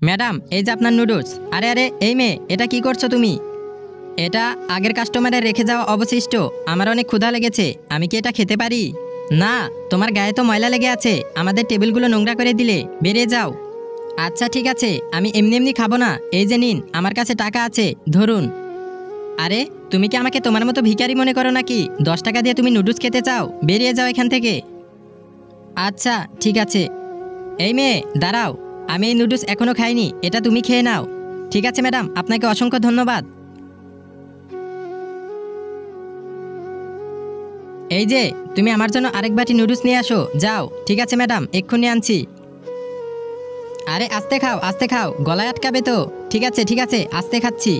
Madam, এই যে আপনার নুডলস। আরে আরে, এই মেয়ে, এটা কি করছো তুমি? এটা আগের কাস্টমারের রেখে যাওয়া অবশিষ্ট। আমার অনেক ক্ষুধা লেগেছে, আমি কি এটা খেতে পারি? না, তোমার গায়ে তো ময়লা লেগে আছে, আমাদের টেবিলগুলো নোংরা করে দিলে। বেরিয়ে যাও। আচ্ছা ঠিক আছে, আমি এমনি এমনি খাবো না। এই যে নিন, আমার কাছে টাকা আছে, ধরুন। আরে, তুমি কি আমাকে তোমার মতো ভিখারি মনে করো নাকি? 10 টাকা দিয়ে তুমি নুডলস খেতে চাও? বেরিয়ে যাও এখান থেকে। আচ্ছা ঠিক আছে। এই মেয়ে, দাঁড়াও। আমি এই নুডলস এখনো খাইনি, এটা তুমি খেয়ে নাও। ঠিক আছে ম্যাডাম, আপনাকে অসংখ্য ধন্যবাদ। এই যে, তুমি আমার জন্য আরেক বাটি নুডলস নিয়ে আসো, যাও। ঠিক আছে ম্যাডাম, এক্ষুনি আনছি। আরে আস্তে খাও, আস্তে খাও, গলায় আটকাবে তো। ঠিক আছে, আস্তে খাচ্ছি।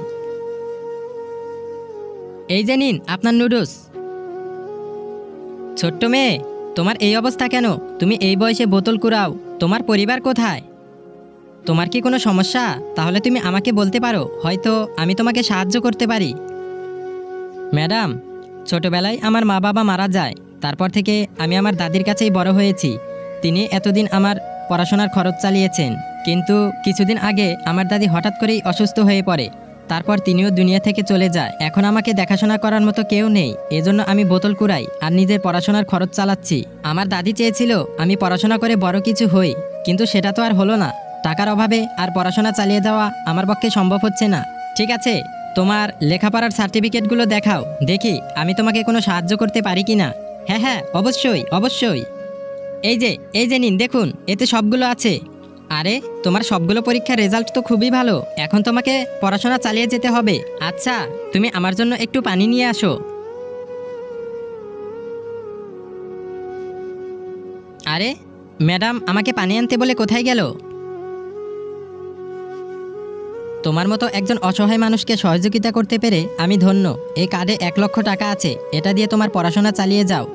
এই যে নিন আপনার নুডলস। ছোট্ট মেয়ে, তোমার এই অবস্থা কেন? তুমি এই বয়সে বোতল কুড়াও। তোমার পরিবার কোথায়? তোমার কি কোনো সমস্যা? তাহলে তুমি আমাকে বলতে পারো, হয়তো আমি তোমাকে সাহায্য করতে পারি। ম্যাডাম, ছোটবেলায় আমার মা বাবা মারা যায়। তারপর থেকে আমি আমার দাদির কাছেই বড় হয়েছি। তিনি এতদিন আমার পড়াশোনার খরচ চালিয়েছেন। কিন্তু কিছুদিন আগে আমার দাদি হঠাৎ করেই অসুস্থ হয়ে পড়ে। তারপর তিনিও দুনিয়া থেকে চলে যায়। এখন আমাকে দেখাশোনা করার মতো কেউ নেই। এজন্য আমি বোতল কুড়াই আর নিজের পড়াশোনার খরচ চালাচ্ছি। আমার দাদি চেয়েছিল আমি পড়াশোনা করে বড় কিছু হই, কিন্তু সেটা তো আর হলো না। টাকার অভাবে আর পড়াশোনা চালিয়ে যাওয়া আমার পক্ষে সম্ভব হচ্ছে না। ঠিক আছে, তোমার লেখাপড়ার সার্টিফিকেটগুলো দেখাও, দেখি আমি তোমাকে কোনো সাহায্য করতে পারি কি না। হ্যাঁ হ্যাঁ, অবশ্যই অবশ্যই। এই যে নিন, দেখুন, এতে সবগুলো আছে। আরে, তোমার সবগুলো পরীক্ষার রেজাল্ট তো খুবই ভালো। এখন তোমাকে পড়াশোনা চালিয়ে যেতে হবে। আচ্ছা, তুমি আমার জন্য একটু পানি নিয়ে আসো। আরে, ম্যাডাম আমাকে পানি আনতে বলে কোথায় গেল? তোমার মতো একজন অসহায় মানুষকে সহযোগিতা করতে পেরে আমি ধন্য। এই কার্ডে 1 লক্ষ টাকা আছে, এটা দিয়ে তোমার পড়াশোনা চালিয়ে যাও।